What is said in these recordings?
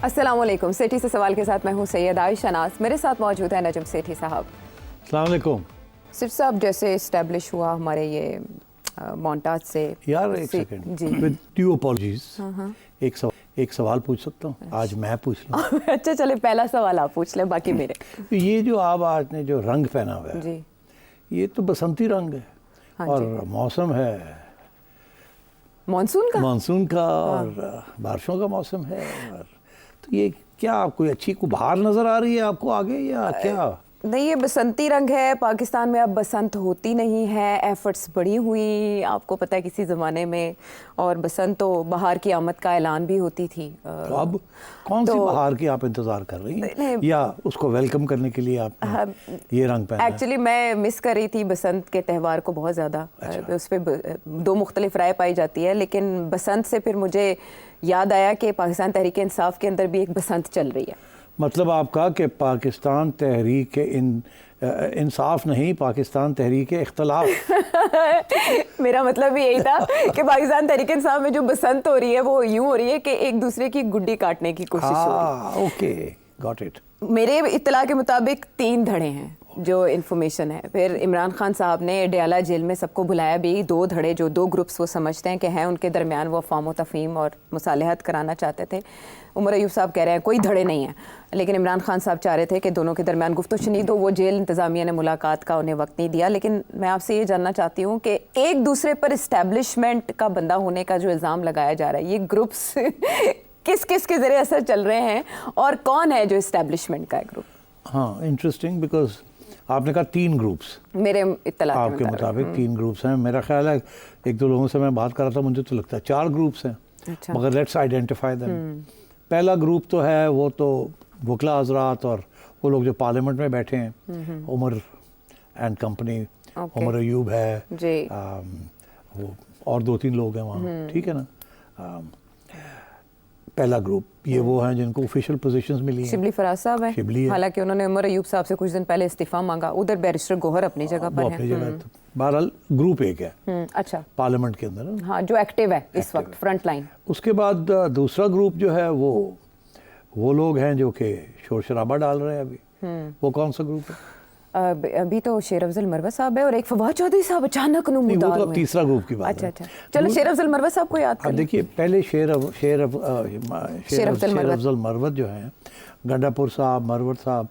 अस्सलामुअलैकुम। सेठी से सवाल के साथ मैं हूँ सैयद आयशा नाज। मेरे साथ मौजूद है नजम सेठी साहब। अस्सलाम वालेकुम। सिर्फ साहब, जैसे इस्टेब्लिश हुआ हमारे ये मोन्टाज से यार एक सेकंड, जी विद ड्यू अपॉलजीज एक सवाल पूछ सकता हूँ? आज मैं पूछ लूँ। अच्छा चले, पहला सवाल आप पूछ लें, बाकी मेरे। तो ये जो आप आज ने जो रंग पहना हुआ है जी, ये तो बसंती रंग है। हाँ और जी। मौसम है मानसून का और बारिशों का मौसम है। और तो ये क्या कोई अच्छी को बाहर नजर आ रही है आपको आगे या क्या? नहीं, ये बसंती रंग है। पाकिस्तान में अब बसंत होती नहीं है। एफर्ट्स बढ़ी हुई, आपको पता है किसी ज़माने में, और बसंत तो बाहर की आमद का ऐलान भी होती थी। तो अब कौन सी बाहर की आप इंतजार कर रही हैं या उसको वेलकम करने के लिए आप ये रंग पहना? एक्चुअली मैं मिस कर रही थी बसंत के त्यौहार को बहुत ज़्यादा। अच्छा। उस पर दो मुख्तलिफ राय पाई जाती है, लेकिन बसंत से फिर मुझे याद आया कि पाकिस्तान तहरीक इंसाफ के अंदर भी एक बसंत चल रही है। मतलब आपका कि पाकिस्तान तहरीक इंसाफ नहीं, पाकिस्तान तहरीक इख्तलाफ। मेरा मतलब भी यही था कि पाकिस्तान तहरीक इंसाफ में जो बसंत हो रही है वो यूं हो रही है कि एक दूसरे की गुड्डी काटने की कोशिश हो रही है। Okay, got it. मेरे इत्तला के मुताबिक 3 धड़े हैं जो इन्फॉर्मेशन है। फिर इमरान खान साहब ने डयाला जेल में सबको बुलाया भी। 2 धड़े, जो 2 ग्रुप्स वो समझते हैं कि हैं उनके दरमियान, वो अफ़वाम व तफ़हीम और मुसालहत कराना चाहते थे। उमर अयूब साहब कह रहे हैं कोई धड़े नहीं है, लेकिन इमरान खान साहब चाह रहे थे कि दोनों के दरमियान गुफ्तगू शनीद हो। वो जेल इंतज़ामिया ने मुलाकात का उन्हें वक्त नहीं दिया। लेकिन मैं आपसे ये जानना चाहती हूँ कि एक दूसरे पर इस्टेब्लिशमेंट का बंदा होने का जो इल्ज़ाम लगाया जा रहा है, ये ग्रुप्स किस किस के ज़रिए असर चल रहे हैं और कौन है जो इस्टेब्लिशमेंट का है ग्रुप? हाँ, इंटरेस्टिंग, बिकॉज आपने कहा 3 ग्रुप्स। मेरे इत्तला आपके मुताबिक 3 ग्रुप्स हैं। मेरा ख्याल है 1-2 लोगों से मैं बात कर रहा था, मुझे तो लगता है 4 ग्रुप्स हैं। अच्छा। मगर लेट्स आइडेंटिफाई देम। पहला ग्रुप तो है वो तो वकला हजरात और वो लोग जो पार्लियामेंट में बैठे हैं, उमर एंड कंपनी, उमर अयूब है जी। वो और 2-3 लोग हैं वहाँ, ठीक है ना। पहला ग्रुप ये वो हैं जिनको ऑफिशियल पोजीशंस मिली हैं। शिबली फराज साहब हैं, शिबली है। हालांकि उन्होंने उमर अयूब साहब से कुछ दिन पहले इस्तीफा मांगा। उधर बैरिस्टर गोहर अपनी जगह पर हैं। बहरहाल ग्रुप एक है अच्छा, पार्लियामेंट के अंदर, हाँ, जो एक्टिव है इस वक्त, फ्रंट लाइन। उसके बाद दूसरा ग्रुप जो है वो लोग हैं जो कि शोर शराबा डाल रहे हैं अभी। वो कौन सा ग्रुप है? अभी तो शेर अफजल मरवत साहब है और एक फवाद चौधरी साहब अचानक नमूदार हुए। तो तीसरा ग्रुप की बात अच्छा अच्छा, चलो शेर अफजल मरवत साहब को याद करें। देखिए, पहले शेर अफजल मरवत जो हैं, गंडापुर साहब, मरवत साहब,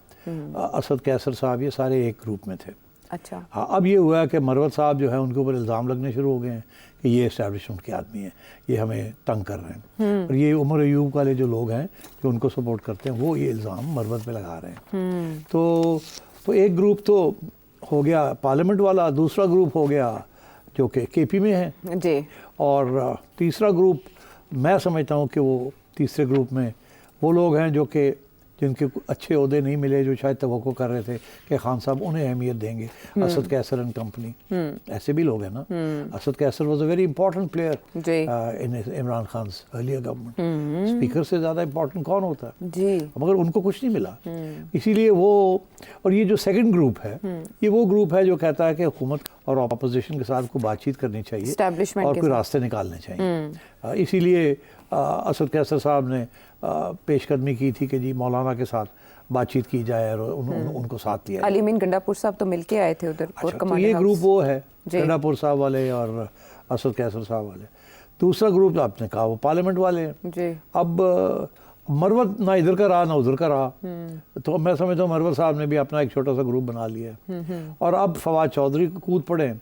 असद कैसर साहब, ये सारे एक ग्रुप में थे। अच्छा। हाँ, अब ये हुआ है कि मरवत साहब जो है उनके ऊपर इल्ज़ाम लगने शुरू हो गए हैं कि ये एस्टैब्लिशमेंट के आदमी हैं, ये हमें तंग कर रहे हैं। और ये उमर अयूब वाले जो लोग हैं जो उनको सपोर्ट करते हैं, वो ये इल्ज़ाम मरवत पे लगा रहे हैं। तो एक ग्रुप तो हो गया पार्लियामेंट वाला, दूसरा ग्रुप हो गया जो कि केपी में है जी, और तीसरा ग्रुप मैं समझता हूँ कि वो तीसरे ग्रुप में वो लोग हैं जो कि जिनके अच्छे ओहदे नहीं मिले, जो शायद तवक्को कर रहे थे कि खान साहब उन्हें अहमियत देंगे। असद कैसर एंड कंपनी, ऐसे भी लोग हैं ना। Asad Qaiser was a very important player in Imran Khan earlier government. Speaker से ज़्यादा इंपॉर्टेंट कौन होता है जी, मगर उनको कुछ नहीं मिला। इसीलिए वो, और ये जो सेकंड ग्रुप है, ये वो ग्रुप है जो कहता है कि हुकूमत और अपोजिशन के साथ को बातचीत करनी चाहिए और कोई रास्ते निकालने चाहिए। इसीलिए असद कैसर साहब ने पेशकदमी की थी कि जी मौलाना के साथ बातचीत की जाए और उनको साथ दिया। अली मीन गंडापुर साहब तो मिलके आए थे उधर। अच्छा, तो ये ग्रुप वो है, गंडापुर साहब वाले और असद कैसर साहब वाले। दूसरा ग्रुप तो आपने कहा वो पार्लियामेंट वाले हैं। अब मरवत ना इधर का रहा ना उधर का रहा, तो मैं समझता हूँ मरवत साहब ने भी अपना एक छोटा सा ग्रुप बना लिया है। और अब फवाद चौधरी कूद पड़े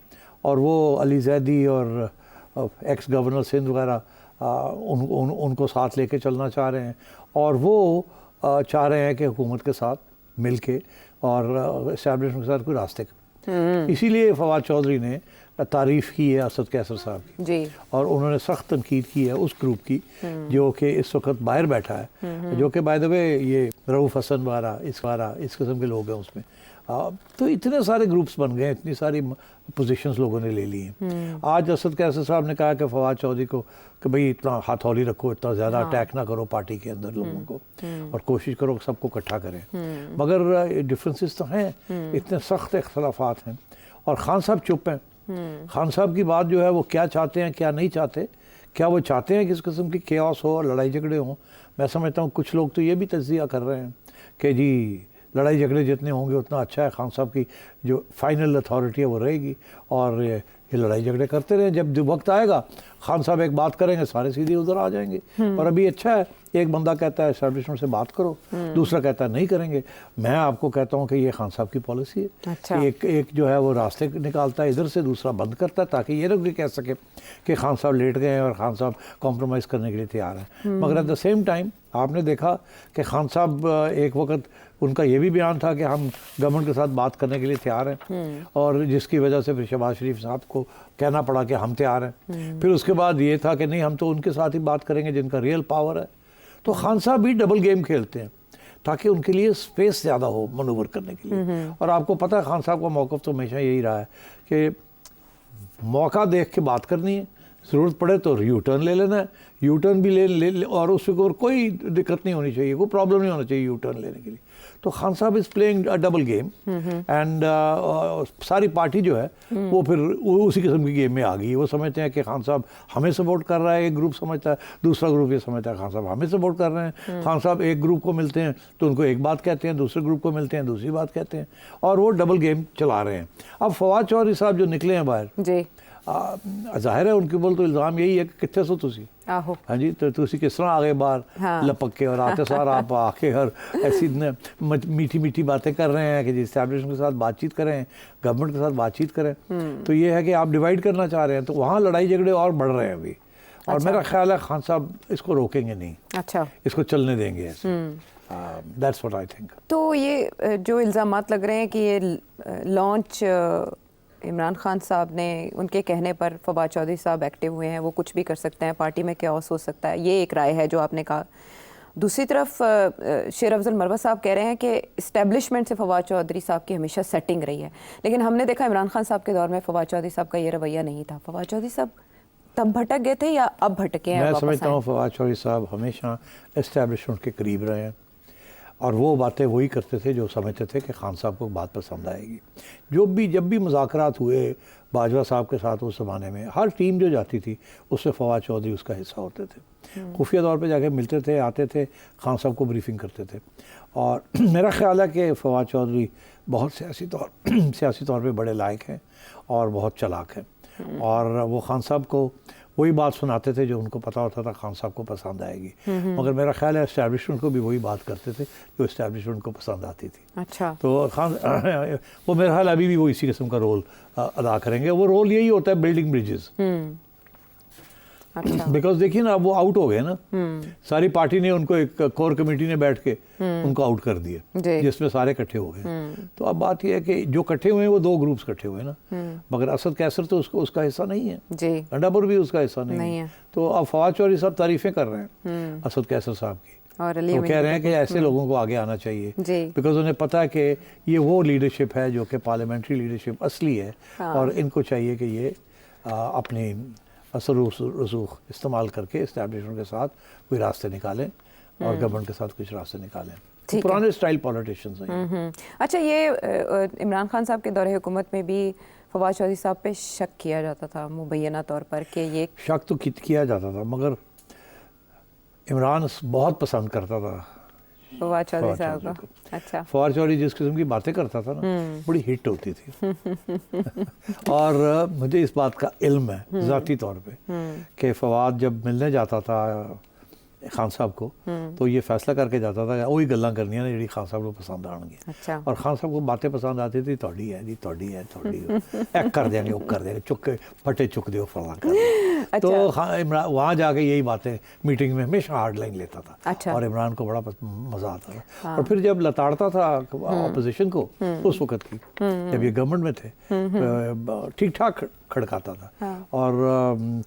और वो अली जैदी और एक्स गवर्नर सिंध वगैरह उनको साथ लेके चलना चाह रहे हैं और वो चाह रहे हैं कि हुकूमत के साथ मिलके और एस्टैब्लिशमेंट के साथ कोई रास्ते। इसीलिए फवाद चौधरी ने तारीफ़ की है असद कैसर साहब की जी, और उन्होंने सख्त तनकीद की है उस ग्रुप की जो कि इस वक्त बाहर बैठा है, जो कि बाय द वे ये रऊफ़ हसन वारा इस किस्म के लोग हैं उसमें। तो इतने सारे ग्रुप्स बन गए, इतनी सारी पोजीशंस लोगों ने ले ली हैं। आज असद कैसर साहब ने कहा कि फवाद चौधरी को कि भाई इतना हथौली रखो, इतना ज़्यादा अटैक ना करो पार्टी के अंदर लोगों को और कोशिश करो सबको इकट्ठा करें। मगर डिफरेंसेस तो हैं, इतने सख्त इख्तलाफात हैं और खान साहब चुप हैं। खान साहब की बात जो है वो क्या चाहते हैं क्या नहीं चाहते, क्या वो चाहते हैं कि इस किस्म की केओस हो और लड़ाई झगड़े हों, मैं समझता हूँ कुछ लोग तो ये भी तज्जिया कर रहे हैं कि जी लड़ाई झगड़े जितने होंगे उतना अच्छा है, खान साहब की जो फाइनल अथॉरिटी है वो रहेगी और ये लड़ाई झगड़े करते रहें, जब वक्त आएगा खान साहब एक बात करेंगे सारे सीधे उधर आ जाएंगे। और अभी अच्छा है, एक बंदा कहता है एस्टैब्लिशमेंट से बात करो, दूसरा कहता है नहीं करेंगे। मैं आपको कहता हूँ कि ये खान साहब की पॉलिसी है। अच्छा। एक जो है वो रास्ते निकालता है इधर से, दूसरा बंद करता है ताकि ये लोग भी कह सके कि खान साहब लेट गए हैं और खान साहब कॉम्प्रोमाइज़ करने के लिए तैयार हैं। मगर एट द सेम टाइम आपने देखा कि खान साहब एक वक्त उनका ये भी बयान था कि हम गवर्नमेंट के साथ बात करने के लिए तैयार हैं, और जिसकी वजह से फिर शहबाज शरीफ साहब को कहना पड़ा कि हम तैयार हैं। फिर उसके बाद ये था कि नहीं हम तो उनके साथ ही बात करेंगे जिनका रियल पावर है। तो खान साहब भी डबल गेम खेलते हैं ताकि उनके लिए स्पेस ज़्यादा हो मनूवर करने के लिए। और आपको पता है खान साहब का मौक़िफ़ तो हमेशा यही रहा है कि मौका देख के बात करनी है, ज़रूरत पड़े तो यू टर्न ले लेना है, यू टर्न भी ले और उसके ऊपर कोई दिक्कत नहीं होनी चाहिए, कोई प्रॉब्लम नहीं होना चाहिए यू टर्न लेने के लिए। तो खान साहब is playing a double game and सारी पार्टी जो है वो फिर उसी किस्म की गेम में आ गई। वो समझते हैं कि खान साहब हमें सपोर्ट कर रहा है, एक ग्रुप समझता है, दूसरा ग्रुप ये समझता है खान साहब हमें सपोर्ट कर रहे हैं। खान साहब एक ग्रुप को मिलते हैं तो उनको एक बात कहते हैं, दूसरे ग्रुप को मिलते हैं दूसरी बात कहते हैं, और वो डबल गेम चला रहे हैं। अब फवाद चौधरी साहब जो निकले हैं बाहर जी, जाहिर है उनके बोल तो इल्ज़ाम यही है कि कितने सो तुसी आहो, हाँ जी, तो तुसी किस तरह आ गए बाहर लपक के, और आते सार आप आके हर ऐसी मीठी मीठी बातें कर रहे हैं कि जी एस्टैब्लिशमेंट के साथ बातचीत करें, गवर्नमेंट के साथ बातचीत करें। तो ये है कि आप डिवाइड करना चाह रहे हैं, तो वहाँ लड़ाई झगड़े और बढ़ रहे हैं अभी। और मेरा ख्याल है खान साहब इसको रोकेंगे नहीं, अच्छा इसको चलने देंगे ऐसे। That's what I think. तो ये जो इल्ज़ामात लग रहे हैं कि ये लॉन्च इमरान खान साहब ने उनके कहने पर फवाद चौधरी साहब एक्टिव हुए हैं, वो कुछ भी कर सकते हैं, पार्टी में कैओस हो सकता है, ये एक राय है जो आपने कहा। दूसरी तरफ शेर अफजल मरवत साहब कह रहे हैं कि इस्टेब्लिशमेंट से फवाद चौधरी साहब की हमेशा सेटिंग रही है, लेकिन हमने देखा इमरान खान साहब के दौर में फवाद चौधरी साहब का ये रवैया नहीं था। फवाद चौधरी साहब तब भटक गए थे या अब भटके हैं? मैं समझता हूँ फवाद चौधरी साहब हमेशा इस्टेब्लिशमेंट के करीब रहे हैं, और वो बातें वही करते थे जो समझते थे कि खान साहब को बात पसंद आएगी। जब भी मुज़ाकरात हुए बाजवा साहब के साथ उस ज़माने में, हर टीम जो जाती थी उससे फवाद चौधरी उसका हिस्सा होते थे, खुफिया तौर पे जाके मिलते थे, आते थे, खान साहब को ब्रीफिंग करते थे। और मेरा ख्याल है कि फवाद चौधरी बहुत सियासी तौर पे बड़े लायक हैं और बहुत चालाक हैं, और वो खान साहब को वही बात सुनाते थे जो उनको पता होता था खान साहब को पसंद आएगी। मगर मेरा ख्याल है एस्टैब्लिशमेंट को भी वही बात करते थे जो एस्टैब्लिशमेंट को पसंद आती थी। अच्छा, तो खान वो मेरा ख्याल अभी भी वो इसी किस्म का रोल अदा करेंगे। वो रोल यही होता है, बिल्डिंग ब्रिजेस। अच्छा। बिकॉज देखिए ना, अब वो आउट हो गए ना, सारी पार्टी ने उनको, एक कोर कमेटी ने बैठ के उनको आउट कर दिया जिसमें सारे इकट्ठे हो गए। तो अब बात यह है कि जो इकट्ठे हुए हैं वो दो ग्रुप्स इकट्ठे हुए ना, मगर असद कैसर तो उसका हिस्सा नहीं है, गंडापुर भी उसका हिस्सा नहीं है। तो अब फवाद चौधरी साहब तारीफें कर रहे हैं असद कैसर साहब की, और वो कह रहे हैं कि ऐसे लोगों को आगे आना चाहिए, बिकॉज उन्हें पता है कि ये वो लीडरशिप है जो कि पार्लियामेंट्री लीडरशिप असली है, और इनको चाहिए कि ये अपनी असर रसूख इस्तेमाल करके इस्टेब्लिशमेंट के साथ कोई रास्ते निकालें और गवर्नमेंट के साथ कुछ रास्ते निकालें। तो पुराने स्टाइल पॉलिटिशियंस हैं। अच्छा, ये इमरान खान साहब के दौरे हुकूमत में भी फवाद चौधरी साहब पे शक किया जाता था मुबैना तौर पर कि ये शक तो किया जाता था, मगर इमरान बहुत पसंद करता था फवाद चौधरी साहब को। अच्छा, फवाद चौधरी जिस किस्म की बातें करता था ना, बड़ी हिट होती थी। और मुझे इस बात का इल्म है ज़ाती तौर पे कि फवाद जब मिलने जाता था खान साहब को, तो ये फैसला करके जाता था वही गल्लां करनियां ने जी खान साहब को पसंद आएंगी। अच्छा। और खान साहब को बातें पसंद आती थी, तोड़ी है जी, तोड़ी है, तोड़ी एक कर देंगे, वो कर देंगे, चुक फटे चुक दो फला कर। अच्छा। तो इमरान वहाँ जाके यही बातें मीटिंग में हमेशा हार्ड लाइन लेता था। अच्छा। और इमरान को बड़ा मज़ा आता था। हाँ। और फिर जब लताड़ता था अपोजिशन को उस वक्त की, जब ये गवर्नमेंट में थे, ठीक ठाक खड़काता था। हाँ। और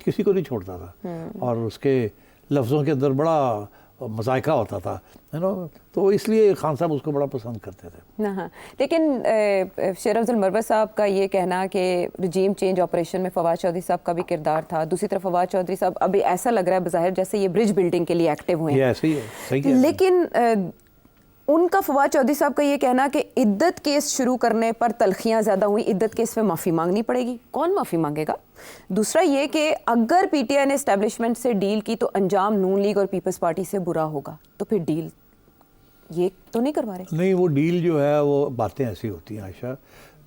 किसी को नहीं छोड़ता था, और उसके लफ्ज़ों के अंदर बड़ा मज़ायका होता था, है ना, तो इसलिए खान साहब उसको बड़ा पसंद करते थे। हाँ, लेकिन शेर अफजल मरवत साहब का ये कहना कि रजीम चेंज ऑपरेशन में फवाद चौधरी साहब का भी किरदार था, दूसरी तरफ फवाद चौधरी साहब अभी ऐसा लग रहा है बज़ाहिर जैसे ये ब्रिज बिल्डिंग के लिए एक्टिव हुए हैं। ऐसे ही है, सही है। लेकिन उनका फवाद चौधरी साहब का ये कहना कि इद्दत केस शुरू करने पर तलखियां ज़्यादा हुई, इद्दत केस में माफ़ी मांगनी पड़ेगी। कौन माफ़ी मांगेगा? दूसरा ये कि अगर पीटीआई ने एस्टेब्लिशमेंट से डील की तो अंजाम नून लीग और पीपल्स पार्टी से बुरा होगा, तो फिर डील ये तो नहीं करवा रहे? नहीं, वो डील जो है वो बातें ऐसी होती हैं आयशा,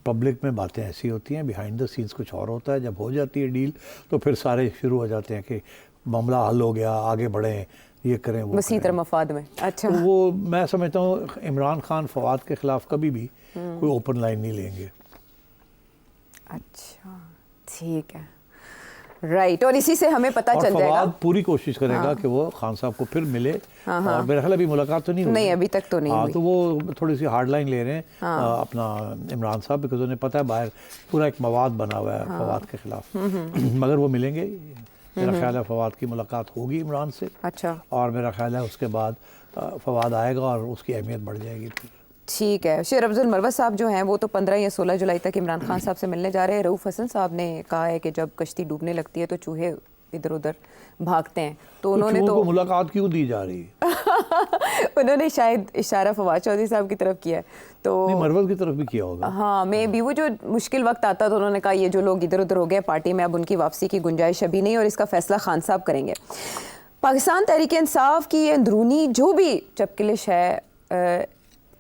पब्लिक में बातें ऐसी होती हैं, बिहाइंड द सीन्स कुछ और होता है। जब हो जाती है डील तो फिर सारे शुरू हो जाते हैं कि मामला हल हो गया, आगे बढ़ें, ये करें वो वसीतर मफाद में। अच्छा, तो वो मैं समझता हूँ इमरान खान फवाद के खिलाफ कभी भी कोई ओपन लाइन नहीं लेंगे। अच्छा, ठीक है, राइट। और इसी से हमें पता चल जाएगा। फवाद पूरी कोशिश करेगा कि वो खान साहब को फिर मिले। और मेरा ख्याल अभी मुलाकात तो नहीं हुई। नहीं, अभी तक तो नहीं हुई। तो वो थोड़ी सी हार्ड लाइन ले रहे हैं अपना इमरान साहब, बिकॉज उन्हें पता है बाहर पूरा एक मवाद बना हुआ है फवाद के खिलाफ। मगर वो मिलेंगे, मेरा ख्याल है फवाद की मुलाकात होगी इमरान से। अच्छा, और मेरा ख्याल है उसके बाद फवाद आएगा और उसकी अहमियत बढ़ जाएगी फिर। ठीक है। शेर अफजल मरवत साहब जो हैं वो तो 15 या 16 जुलाई तक इमरान खान साहब से मिलने जा रहे हैं। रऊफ हसन साहब ने कहा है कि जब कश्ती डूबने लगती है तो चूहे इधर उधर भागते हैं, तो उन्होंने तो मुलाकात क्यों दी जा रही है? उन्होंने शायद इशारा फवाद चौधरी साहब की तरफ किया है, तो मरवत की तरफ भी किया होगा। हाँ, मैं भी वो जो मुश्किल वक्त आता तो उन्होंने कहा ये जो लोग इधर उधर हो गए पार्टी में, अब उनकी वापसी की गुंजाइश अभी नहीं और इसका फैसला खान साहब करेंगे। पाकिस्तान तहरीक इंसाफ की ये अंदरूनी जो भी चपकलिश है,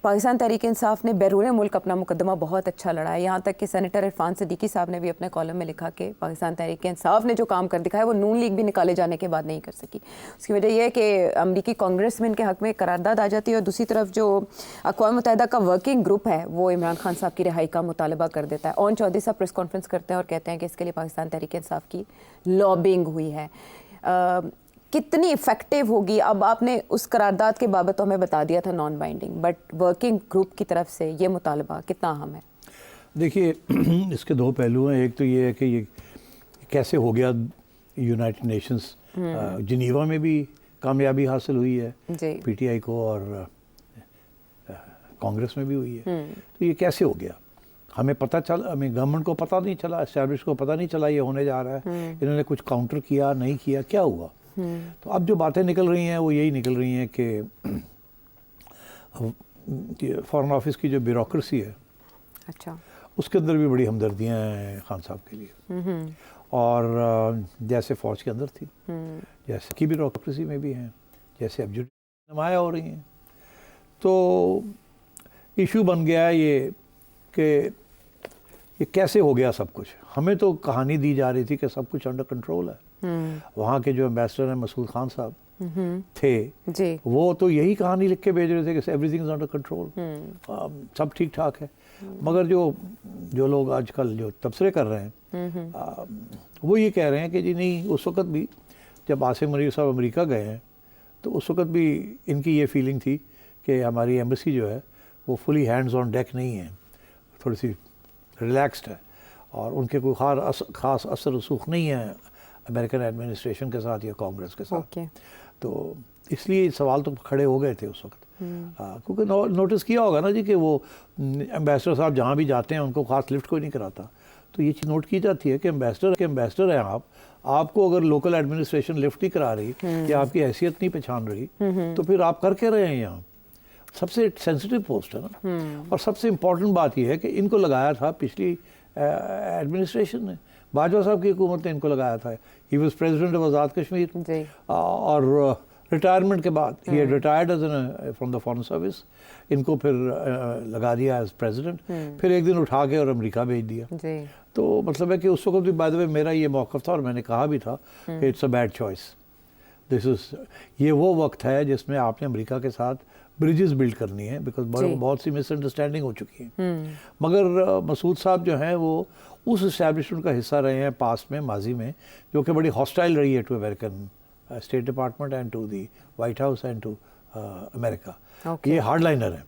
पाकिस्तान तहरीक इंसाफ ने बैरून मुल्क अपना मुकदमा बहुत अच्छा लड़ा है। यहाँ तक कि सेनेटर इरफान सिद्दीकी साहब ने भी अपने कॉलम में लिखा कि पाकिस्तान तहरीक इंसाफ ने जो काम कर दिखाया वो नून लीग भी निकाले जाने के बाद नहीं कर सकी। उसकी वजह यह है कि अमरीकी कांग्रेस में इनके हक़ में करारदाद आ जाती है और दूसरी तरफ जो अक़वाम मुत्तहिदा का वर्किंग ग्रुप है वो इमरान खान साहब की रिहाई का मुतालबा कर देता है। ओन चौधरी साहब प्रेस कॉन्फ्रेंस करते हैं और कहते हैं कि इसके लिए पाकिस्तान तहरीक इंसाफ की लॉबिंग हुई है। कितनी इफेक्टिव होगी? अब आपने उस करारदाद के बाबत तो हमें बता दिया था non binding, but working group की तरफ से ये मुतालबा कितना अहम है? देखिए, इसके दो पहलू हैं। एक तो ये है कि ये कैसे हो गया, यूनाइटेड नेशंस जिनीवा में भी कामयाबी हासिल हुई है पीटीआई को और कांग्रेस में भी हुई है। तो ये कैसे हो गया, हमें पता चला, हमें गवर्नमेंट को पता नहीं चला, एस्टैब्लिश को पता नहीं चला ये होने जा रहा है। इन्होंने कुछ काउंटर किया, नहीं किया, क्या हुआ? तो अब जो बातें निकल रही हैं वो यही निकल रही हैं कि फॉरेन ऑफिस की जो ब्यूरोक्रेसी है, अच्छा, उसके अंदर भी बड़ी हमदर्दियाँ हैं खान साहब के लिए। और जैसे फ़ौज के अंदर थी, जैसे की ब्यूरोक्रेसी में भी हैं, जैसे अब जो नुमाया हो रही हैं। तो इशू बन गया है ये कि ये कैसे हो गया सब कुछ। हमें तो कहानी दी जा रही थी कि सब कुछ अंडर कंट्रोल है। वहाँ के जो एम्बेसडर हैं मसूद खान साहब थे जी, वो तो यही कहानी लिख के भेज रहे थे कि एवरीथिंग इज अंडर कंट्रोल, सब ठीक ठाक है। मगर जो लोग आजकल जो तबसरे कर रहे हैं वो ये कह रहे हैं कि जी नहीं, उस वक़्त भी जब आसिम मुनीर साहब अमेरिका गए हैं तो उस वक़्त भी इनकी ये फीलिंग थी कि हमारी एम्बेसी जो है वो फुली हैंड्स ऑन डेक नहीं है, थोड़ी सी रिलैक्स्ड है और उनके कोई ख़ास असर रसूख नहीं है अमेरिकन एडमिनिस्ट्रेशन के साथ या कांग्रेस के साथ। तो इसलिए सवाल तो खड़े हो गए थे उस वक्त। क्योंकि नोटिस किया होगा ना जी कि वो एम्बेसडर साहब जहाँ भी जाते हैं उनको ख़ास लिफ्ट कोई नहीं कराता। तो ये चीज़ नोट की जाती है कि एम्बेसडर हैं आप, आपको अगर लोकल एडमिनिस्ट्रेशन लिफ्ट नहीं करा रही या आपकी हैसियत नहीं पहचान रही तो फिर आप कर के रहे हैं यहाँ। सबसे सेंसिटिव पोस्ट है ना। और सबसे इम्पोर्टेंट बात यह है कि इनको लगाया था पिछली एडमिनिस्ट्रेशन ने, बाजवा साहब की हुकूमत ने इनको लगाया था। He was president of Azad Kashmir और रिटायरमेंट के बाद he had retired as from the foreign service. इनको फिर लगा दिया एज प्रेसिडेंट, फिर एक दिन उठा के और अमेरिका भेज दिया। तो मतलब है कि उस वक्त भी बाय द वे मेरा ये मौक़िफ़ था और मैंने कहा भी था कि इट्स अ बैड चॉइस। ये वो वक्त है जिसमें आपने अमेरिका के साथ ब्रिजेस बिल्ड करनी है, बिकॉज बहुत सी मिसअंडरस्टैंडिंग हो चुकी है। मगर मसूद साहब जो हैं वो उस इस्टेब्लिशमेंट का हिस्सा रहे हैं पास्ट में, माजी में, जो कि बड़ी हॉस्टाइल रही है to American state department and to the White House and to America. ये हार्ड लाइनर है,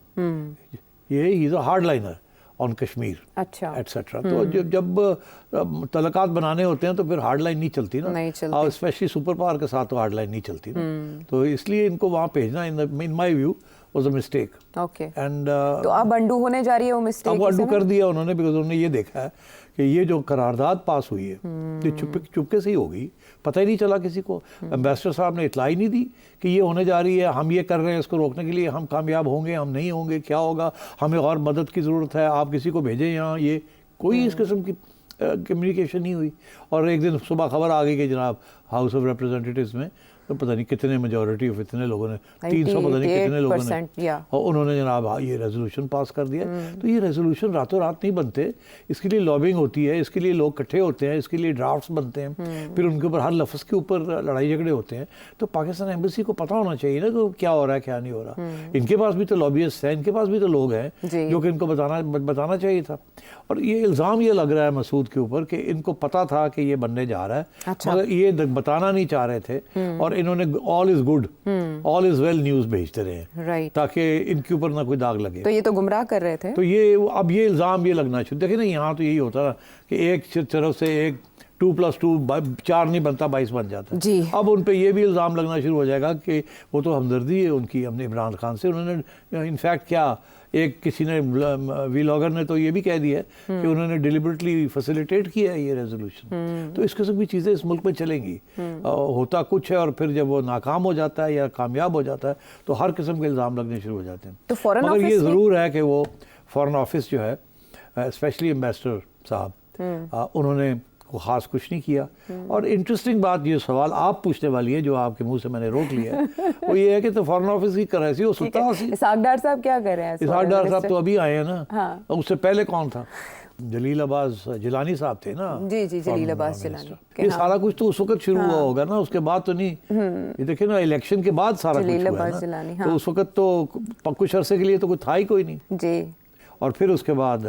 ये he is a hard liner on Kashmir, अच्छा, एटसेट्रा। तो जब तलकात बनाने होते हैं तो फिर हार्ड लाइन नहीं चलती ना, और स्पेशली सुपर पावर के साथ तो हार्ड लाइन नहीं चलती ना। तो इसलिए इनको वहाँ भेजना in my view was a mistake. Okay, and तो अब अंडू होने जा रही है वो मिस्टेक? अब अंडू कर दिया उन्होंने, बिकॉज उन्होंने ये देखा है कि ये जो करारदाद पास हुई है ये चुपके से ही हो गई, पता ही नहीं चला किसी को। एम्बेसडर साहब ने इतला ही नहीं दी कि ये होने जा रही है, हम ये कर रहे हैं इसको रोकने के लिए, हम कामयाब होंगे, हम नहीं होंगे, क्या होगा, हमें और मदद की ज़रूरत है, आप किसी को भेजें यहाँ, ये कोई इस किस्म की कम्युनिकेशन नहीं हुई। और एक दिन सुबह खबर आ गई कि जनाब हाउस ऑफ रिप्रेजेंटेटिव्स में तो पता नहीं कितने मेजॉरिटी ऑफ इतने लोगों ने 300 पता नहीं कितने लोगों ने, और उन्होंने जनाब ये रेजोल्यूशन पास कर दिया। तो ये रेजोल्यूशन रातों रात नहीं बनते, इसके लिए लॉबिंग होती है, इसके लिए लोग इकट्ठे होते हैं, इसके लिए ड्राफ्ट्स बनते हैं, फिर उनके ऊपर हर लफ्ज़ के ऊपर लड़ाई झगड़े होते हैं। तो पाकिस्तान एम्बेसी को पता होना चाहिए ना कि क्या हो रहा है क्या नहीं हो रहा। इनके पास भी तो लॉबियस्ट हैं, इनके पास भी तो लोग हैं जो कि इनको बताना चाहिए था। और ये इल्ज़ाम ये लग रहा है मसूद के ऊपर कि इनको पता था कि ये बनने जा रहा है, मगर ये बताना नहीं चाह रहे थे, और इन्होंने all is good, all is well news भेजते रहे ताकि इनके ऊपर ना कोई दाग लगे। तो ये तो गुमराह कर रहे थे। तो ये अब ये इल्ज़ाम ये लगना चाहिए। देखिए ना, यहाँ तो यही होता ना कि एक तरफ से एक 2+2 4 नहीं बनता, 22 बन जाता है। अब उन पे ये भी इल्ज़ाम लगना शुरू हो जाएगा कि वो तो हमदर्दी है उनकी हमने इमरान खान से। उन्होंने इनफैक्ट क्या एक किसी ने व्लॉगर ने तो ये भी कह दिया कि उन्होंने डिलिबरेटली फैसिलिटेट किया है ये रेजोल्यूशन। तो इस किस्म की चीज़ें इस मुल्क में चलेंगी। होता कुछ है और फिर जब वो नाकाम हो जाता है या कामयाब हो जाता है तो हर किस्म के इल्ज़ाम लगने शुरू हो जाते हैं। तो फॉरेन मगर ये ज़रूर है कि वो फॉरेन ऑफिस जो है स्पेशली एम्बेसडर साहब उन्होंने को ख़ास कुछ नहीं किया। और इंटरेस्टिंग बात, ये सवाल आप पूछने वाली है जो आपके मुंह से मैंने रोक लिया है वो ये है कि तो फॉरेन ऑफिस की करेंसी वो सुता इसहाक डार साहब क्या कर रहे हैं? इसहाक डार साहब तो अभी आए हैं ना। हाँ। उससे पहले कौन था? जलील अब्बास जिलानी साहब थे ना। जी जी, जलील अब्बास जिलानी। ये सारा कुछ तो उस वक्त शुरू हुआ होगा ना, उसके बाद तो नहीं। ये देखिए ना, इलेक्शन के बाद सारा कुछ हुआ है ना। तो उस वक्त तो कुछ अरसे के लिए तो था ही कोई नहीं जी। और फिर उसके बाद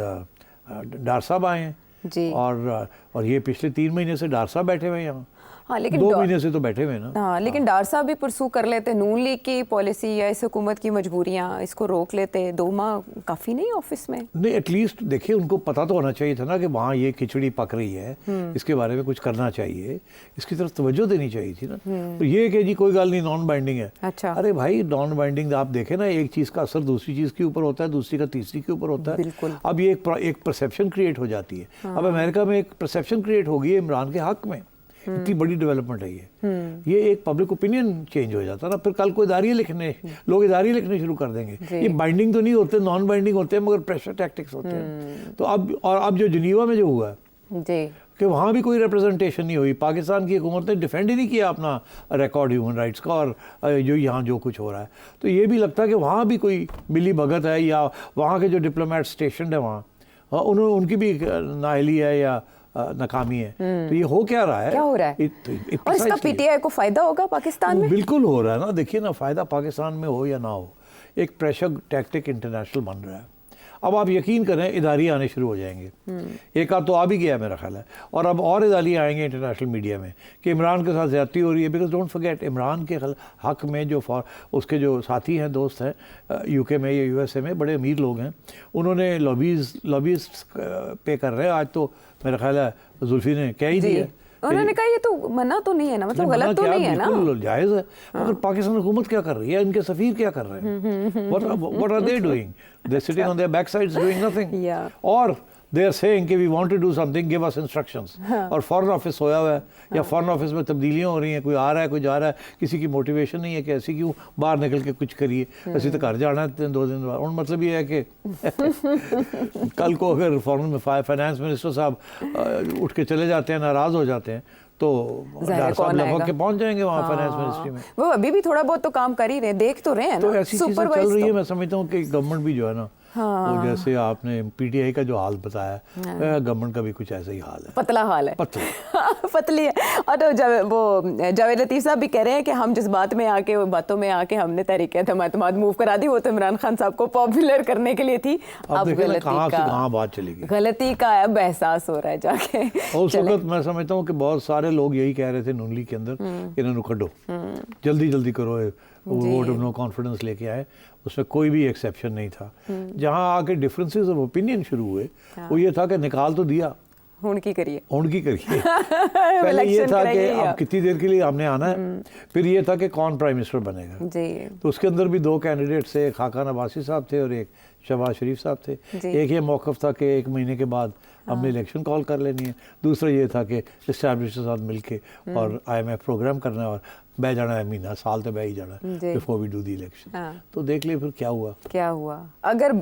डार साहब आए हैं जी। और ये पिछले 3 महीने से डार साहब बैठे हुए हैं यहाँ। हाँ, लेकिन 2 महीने से तो बैठे हुए ना। हाँ, लेकिन डार साहब भी परसू कर लेते, नून लीग की पॉलिसी या इस हुकूमत की मजबूरियाँ, इसको रोक लेते। 2 माह काफ़ी नहीं ऑफिस में? नहीं, एटलीस्ट देखिए उनको पता तो होना चाहिए था ना कि वहाँ ये खिचड़ी पक रही है, इसके बारे में कुछ करना चाहिए, इसकी तरफ तवज्जो देनी चाहिए थी ना। तो ये कि जी कोई गल नहीं, नॉन बाइंडिंग है। अच्छा, अरे भाई नॉन बाइंडिंग आप देखें ना, एक चीज़ का असर दूसरी चीज़ के ऊपर होता है, दूसरी का तीसरी के ऊपर होता है। अब ये एक परसेप्शन क्रिएट हो जाती है। अब अमेरिका में एक परसेप्शन क्रिएट हो गई है इमरान के हक में, इतनी बड़ी डेवलपमेंट है ये एक पब्लिक ओपिनियन चेंज हो जाता है ना। फिर कल को इदारियाँ लिखने, लोग इदारियाँ लिखने शुरू कर देंगे। ये बाइंडिंग तो नहीं होते, नॉन बाइंडिंग होते हैं, मगर प्रेशर टैक्टिक्स होते हैं। तो अब जो जिनीवा में जो हुआ है कि वहाँ भी कोई रिप्रेजेंटेशन नहीं हुई, पाकिस्तान की हुकूमत ने डिफेंड ही नहीं किया अपना रिकॉर्ड ह्यूमन राइट्स का, और जो यहाँ जो कुछ हो रहा है। तो ये भी लगता है कि वहाँ भी कोई मिली भगत है, या वहाँ के जो डिप्लोमेट स्टेशन है वहाँ उनकी भी नाअहली है या नाकामी है। तो ये हो क्या रहा है? क्या हो रहा है? और इसका पीटीआई को फायदा होगा पाकिस्तान में? बिल्कुल हो रहा है ना। देखिए ना, फायदा पाकिस्तान में हो या ना हो, एक प्रेशर टैक्टिक इंटरनेशनल बन रहा है। अब आप यकीन करें इदारे आने शुरू हो जाएंगे। एक आध तो आ भी गया मेरा ख्याल है, और अब और इदारे आएंगे इंटरनेशनल मीडिया में कि इमरान के साथ ज़्यादती हो रही है। बिकॉज डोंट फॉरगेट, इमरान के हक में जो उसके जो साथी हैं, दोस्त हैं यूके में या यूएसए में, बड़े अमीर लोग हैं, उन्होंने लॉबीज पे कर रहे हैं। आज तो मेरा ख्याल है जुल्फी ने कह ही दिया, उन्होंने कहा ये तो मना तो नहीं है ना, मतलब गलत तो नहीं है ना, बिल्कुल जायज़ है। मगर पाकिस्तान हुकूमत क्या कर रही है, इनके सफीर क्या कर रहे हैं? What are they doing? They sitting on their back sides doing nothing, और दे आर सेइंग कि we want to do something, give us instructions. और फॉरेन ऑफिस सोया हुआ है, या फॉरेन ऑफिस में तब्दीलियाँ हो रही हैं, कोई आ रहा है कोई जा रहा है, किसी की मोटिवेशन नहीं है कि ऐसी क्यों बाहर निकल के कुछ करिए, ऐसी तो घर जाना है 2 दिन बाद। और मतलब ये है कि कल को अगर फॉरेन में फाइनेंस मिनिस्टर साहब उठ के चले जाते हैं, नाराज़ हो जाते हैं, तो लगभग के पहुंच जाएंगे वहाँ फाइनेंस मिनिस्ट्री में। वो अभी भी थोड़ा बहुत तो काम कर ही रहे, देख तो रहे हैं तो ऐसी चीजें चल रही है। मैं समझता हूँ कि गवर्नमेंट भी जो है ना, वो जैसे आपने पीटीआई का जो हाल बताया, गवर्नमेंट का भी कुछ ऐसा ही हाल है, पतला हाल है, पतली है। और तो जावेद लतीफ़ साहब भी कह रहे हैं कि हम जिस बातों में आके हमने तहरीक एतमाद मूव करा दी, वो तो इमरान खान साहब को पॉपुलर करने के लिए थी। अब कहाँ बात चलेगी, गलती का अब एहसास हो रहा है जाके। उस वक्त मैं समझता हूँ कि बहुत सारे लोग यही कह रहे थे नून लीग के अंदर, इन्होंने करो, जल्दी करो, वोट ऑफ नो कॉन्फिडेंस लेके आए। उसमें कोई भी एक्सेप्शन नहीं था। जहां आके डिफरेंसेस ऑफ ओपिनियन शुरू हुए वो ये था कि निकाल तो दिया, हुण की करिए पहले ये था कि अब कितनी देर के लिए हमने आना है, फिर ये था कि कौन प्राइम मिनिस्टर बनेगा जी। तो उसके अंदर भी दो कैंडिडेट थे, एक खाकान अब्बासी साहब थे और एक शहबाज शरीफ साहब थे। एक ये मौक़िफ़ था कि 1 महीने के बाद हमने इलेक्शन कॉल कर लेनी है, दूसरा ये था कि इस्टेब्लिश के साथ मिलके और IMF प्रोग्राम करना है और बह जाना है महीना साल तो बह ही जाना before we do the election. तो देख लिए फिर क्या हुआ। अगर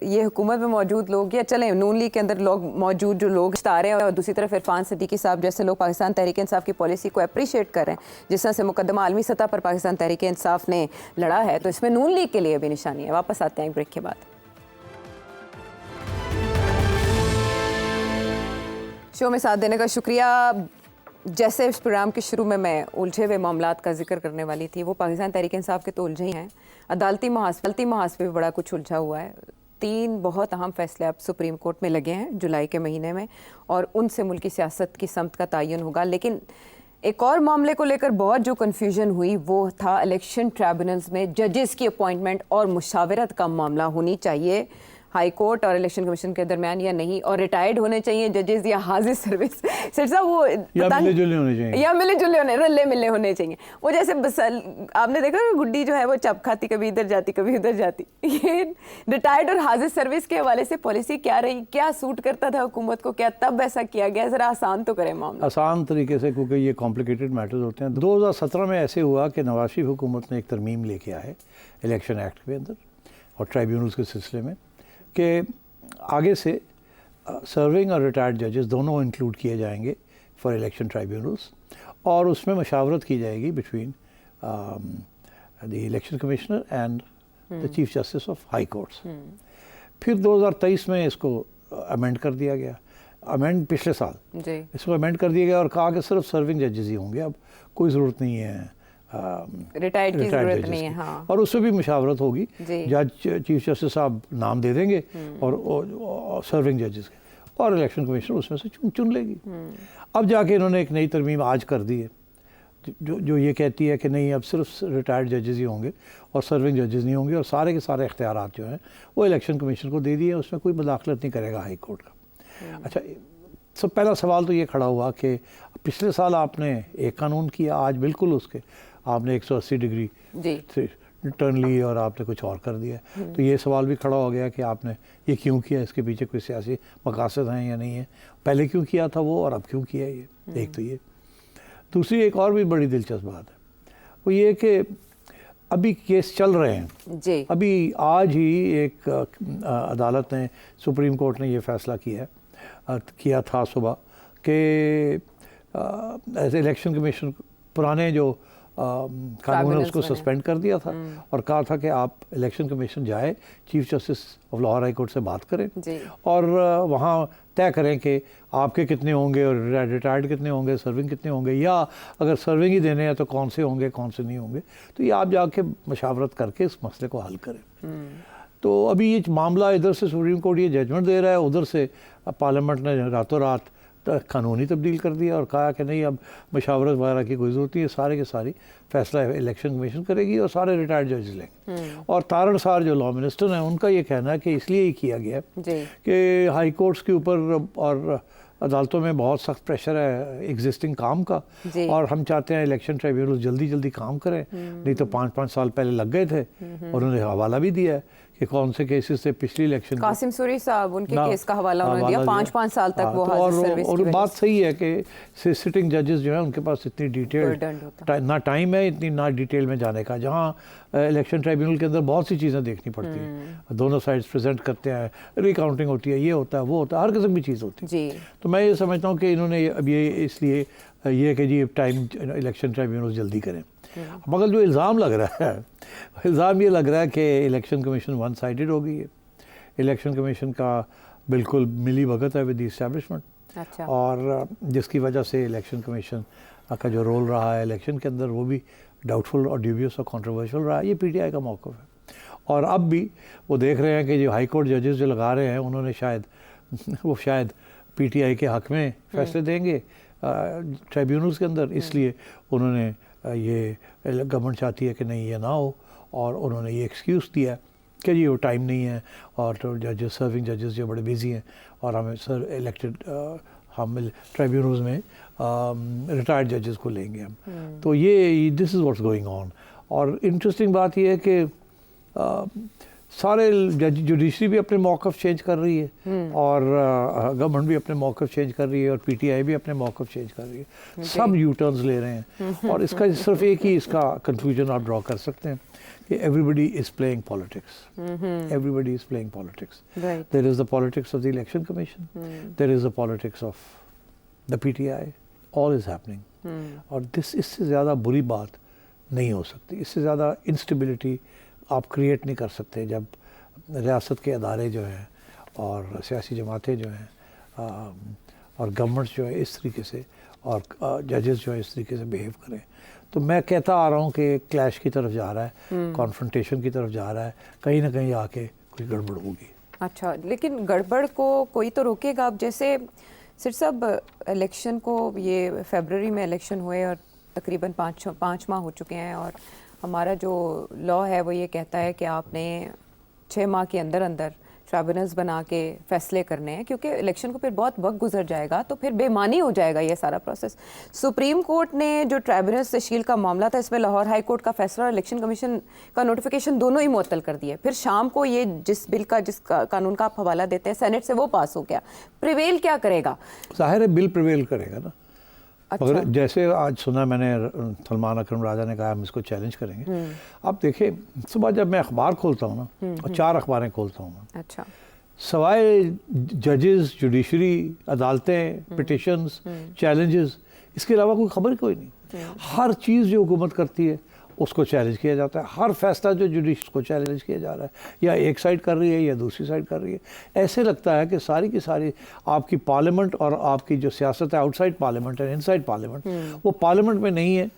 ये हुकूमत में मौजूद लोग या चलें नून लीग के अंदर लोग मौजूद जो लोग तारे और दूसरी तरफ इरफान सिद्दीकी साहब जैसे लोग पाकिस्तान तहरीक इंसाफ की पॉलिसी को अप्रिशिएट कर रहे हैं, जिस तरह से मुकदमा आलमी सतह पर पाकिस्तान तहरीक इंसाफ ने लड़ा है, तो इसमें नून लीग के लिए भी निशानी है। वापस आते हैं एक ब्रेक के बाद। शो में साथ देने का शुक्रिया। जैसे इस प्रोग्राम के शुरू में मैं उलझे हुए मामलात का जिक्र करने वाली थी, वो पाकिस्तान तहरीक इंसाफ के तो उलझे ही हैं, अदालती महाज पे भी बड़ा कुछ उलझा हुआ है। 3 बहुत अहम फैसले अब सुप्रीम कोर्ट में लगे हैं जुलाई के महीने में, और उनसे मुल्की सियासत की समत का तयन होगा। लेकिन एक और मामले को लेकर बहुत जो कन्फ्यूजन हुई वो था इलेक्शन ट्राइब्यूनल्स में जजेस की अपॉइंटमेंट और मुशावरत का मामला होनी चाहिए हाई कोर्ट और इलेक्शन कमीशन के दरमियान या नहीं, और रिटायर्ड होने चाहिए जजेस या हाजिर सर्विस सिर्फ वो या मिले जुले होने चाहिए, या मिले जुले होने रले मिले होने चाहिए। वो जैसे आपने देखा गुड्डी जो है वो चप खाती, कभी इधर जाती कभी उधर जाती। ये रिटायर्ड और हाजिर सर्विस के हवाले से पॉलिसी क्या रही, क्या सूट करता था हुकूमत को, क्या तब ऐसा किया गया? जरा आसान तो करें मामला, आसान तरीके से, क्योंकि ये कॉम्प्लिकेटेड मैटर्स होते हैं। 2017 में ऐसे हुआ कि नवाज शरीफ हुकूमत ने एक तरमीम लेके आए इलेक्शन एक्ट के अंदर और ट्राइब्यूनल्स के सिलसिले में कि आगे से सर्विंग और रिटायर्ड जजेस दोनों इंक्लूड किए जाएंगे फॉर इलेक्शन ट्राइब्यूनल्स, और उसमें मशावरत की जाएगी between the election commissioner and the chief justice of high courts. फिर 2023 में इसको अमेंड कर दिया गया, पिछले साल इसको अमेंड कर दिया गया और कहा कि सिर्फ सर्विंग जजेस ही होंगे, अब कोई ज़रूरत नहीं है रिटायर्ड की जरूरत नहीं है। हाँ। और उससे भी मुशावरत होगी, जज चीफ जस्टिस साहब नाम दे देंगे और सर्विंग जजेस के, और इलेक्शन कमीशन उसमें से चुन लेगी। अब जाके इन्होंने एक नई तरमीम आज कर दी है जो ये कहती है कि नहीं, अब सिर्फ रिटायर्ड जजेस ही होंगे और सर्विंग जजेस नहीं होंगे, और सारे के सारे इख्तियारात जो हैं वो इलेक्शन कमीशन को दे दिए, उसमें कोई मुदाखलत नहीं करेगा हाई कोर्ट का। अच्छा, सब पहला सवाल तो ये खड़ा हुआ कि पिछले साल आपने एक कानून किया, आज बिल्कुल उसके आपने 180 डिग्री टर्न ली और आपने कुछ और कर दिया। तो ये सवाल भी खड़ा हो गया कि आपने ये क्यों किया, इसके पीछे कोई सियासी मकासद हैं या नहीं है, पहले क्यों किया था वो और अब क्यों किया ये। एक तो ये, दूसरी एक और भी बड़ी दिलचस्प बात है, वो ये कि अभी केस चल रहे हैं जी। अभी आज ही एक अदालत ने, सुप्रीम कोर्ट ने ये फैसला किया था सुबह कि एज इलेक्शन कमीशन पुराने जो कानून है उसको सस्पेंड कर दिया था और कहा था कि आप इलेक्शन कमीशन जाए, chief justice of Lahore high court से बात करें और वहाँ तय करें कि आपके कितने होंगे और रिटायर्ड कितने होंगे, सर्विंग कितने होंगे, या अगर सर्विंग ही देने हैं तो कौन से होंगे कौन से नहीं होंगे। तो ये आप जाके मशावरत करके इस मसले को हल करें। तो अभी ये मामला इधर से सुप्रीम कोर्ट ये जजमेंट दे रहा है, उधर से पार्लियामेंट ने रातों रात कानूनी तब्दील कर दिया और कहा कि नहीं, अब मशावरत वगैरह की कोई ज़रूरत नहीं है, सारे के सारी फैसला इलेक्शन कमीशन करेगी और सारे रिटायर्ड जजेस लेंगे। और तारण सार जो लॉ मिनिस्टर हैं उनका ये कहना है कि इसलिए ही किया गया कि हाई कोर्ट्स के ऊपर और अदालतों में बहुत सख्त प्रेशर है एग्जिस्टिंग काम का, और हम चाहते हैं इलेक्शन ट्राइब्यूनल जल्दी जल्दी काम करें। नहीं तो 5-5 साल पहले लग गए थे और उन्होंने हवाला भी दिया है कि कौन से केसेस से पिछली इलेक्शन, कासिम सूरी साहब उनके केस का हवाला उन्होंने दिया, 5-5 साल तक वो हाजिर सर्विस की वजह से। बात सही है कि सिटिंग जजेस जो है उनके पास इतनी डिटेल ना टाइम है, इतनी ना डिटेल में जाने का, जहाँ इलेक्शन ट्राइब्यूनल के अंदर बहुत सी चीज़ें देखनी पड़ती हैं, दोनों साइड्स प्रेजेंट करते हैं, रिकाउंटिंग होती है, ये होता है वो होता है, हर किस्म की चीज़ होती है। तो मैं ये समझता हूँ कि इन्होंने अब ये इसलिए ये कि जी टाइम इलेक्शन ट्राइब्यूनल जल्दी करें। मगर जो इल्ज़ाम लग रहा है, इल्ज़ाम ये लग रहा है कि इलेक्शन कमीशन वन साइडेड हो गई है, इलेक्शन कमीशन का बिल्कुल मिली भगत है विद द एस्टैब्लिशमेंट, और जिसकी वजह से इलेक्शन कमीशन का जो रोल रहा है इलेक्शन के अंदर वो भी डाउटफुल और ड्यूबियस और कंट्रोवर्शियल रहा है। ये पीटीआई का मौक़िफ़ है, और अब भी वो देख रहे हैं कि जो हाई कोर्ट जजेस जो लगा रहे हैं उन्होंने शायद पीटीआई के हक़ में फैसले देंगे ट्राइब्यूनल्स के अंदर, इसलिए उन्होंने ये गवर्नमेंट चाहती है कि नहीं ये ना हो, और उन्होंने ये एक्सक्यूज़ दिया कि जी वो टाइम नहीं है और तो जजेस सर्विंग जजेस जो बड़े बिजी हैं और हमें इलेक्टेड हम ट्राइब्यूनल्स में रिटायर्ड जजेस को लेंगे हम। तो ये this is what's going on. और इंटरेस्टिंग बात ये है कि सारे जुडिशरी भी अपने मौक़िफ़ चेंज कर रही है और गवर्नमेंट भी अपने मौक़िफ़ चेंज कर रही है और पीटीआई भी अपने मौक़िफ़ चेंज कर रही है। सब यू टर्न्स ले रहे हैं और इसका सिर्फ एक ही इसका कंक्लूजन आप ड्रॉ कर सकते हैं कि everybody is playing politics, everybody is playing politics. There is the politics of the election commission, there is the politics of the PTI, all is happening. और इससे ज़्यादा बुरी बात नहीं हो सकती, इससे ज़्यादा इंस्टेबिलिटी आप क्रिएट नहीं कर सकते जब रियासत के अदारे जो हैं और सियासी जमातें जो हैं और गवर्नमेंट्स जो है इस तरीके से और जजेस जो है इस तरीके से बिहेव करें। तो मैं कहता आ रहा हूँ कि क्लैश की तरफ जा रहा है, कॉन्फ्रंटेशन की तरफ जा रहा है, कहीं ना कहीं आके कोई गड़बड़ होगी। अच्छा, लेकिन गड़बड़ को कोई तो रोकेगा। अब जैसे सिर साहब इलेक्शन को, ये फरवरी में इलेक्शन हुए और तकरीबन पाँच माह हो चुके हैं और हमारा जो लॉ है वो ये कहता है कि आपने 6 माह के अंदर अंदर ट्राइब्यूनल्स बना के फैसले करने हैं, क्योंकि इलेक्शन को फिर बहुत वक्त गुजर जाएगा तो फिर बेमानी हो जाएगा ये सारा प्रोसेस। सुप्रीम कोर्ट ने जो ट्राइब्यूनल्स तश्कील का मामला था, इसमें लाहौर हाई कोर्ट का फैसला और इलेक्शन कमीशन का नोटिफिकेशन दोनों ही मुअत्तल कर दिए। फिर शाम को ये जिस बिल का, जिस कानून का आप हवाला देते हैं, सेनेट से वो पास हो गया। प्रिवेल क्या करेगा? जाहिर है बिल प्रिवेल करेगा ना। अच्छा। मगर जैसे आज सुना मैंने सलमान अकरम राजा ने कहा हम इसको चैलेंज करेंगे। अब देखिए, सुबह जब मैं अखबार खोलता हूँ ना, और 4 अखबारें खोलता हूँ मैं, अच्छा, सवाए जजेस, जुडिशरी, अदालतें, पिटिशंस, चैलेंजेस, इसके अलावा कोई खबर कोई नहीं। हर चीज़ जो हुकूमत करती है उसको चैलेंज किया जाता है, हर फैसला जो जुडिशरी को चैलेंज किया जा रहा है, या एक साइड कर रही है या दूसरी साइड कर रही है। ऐसे लगता है कि सारी की सारी आपकी पार्लियामेंट और आपकी जो सियासत है outside parliament and inside parliament, वो पार्लियामेंट में नहीं है,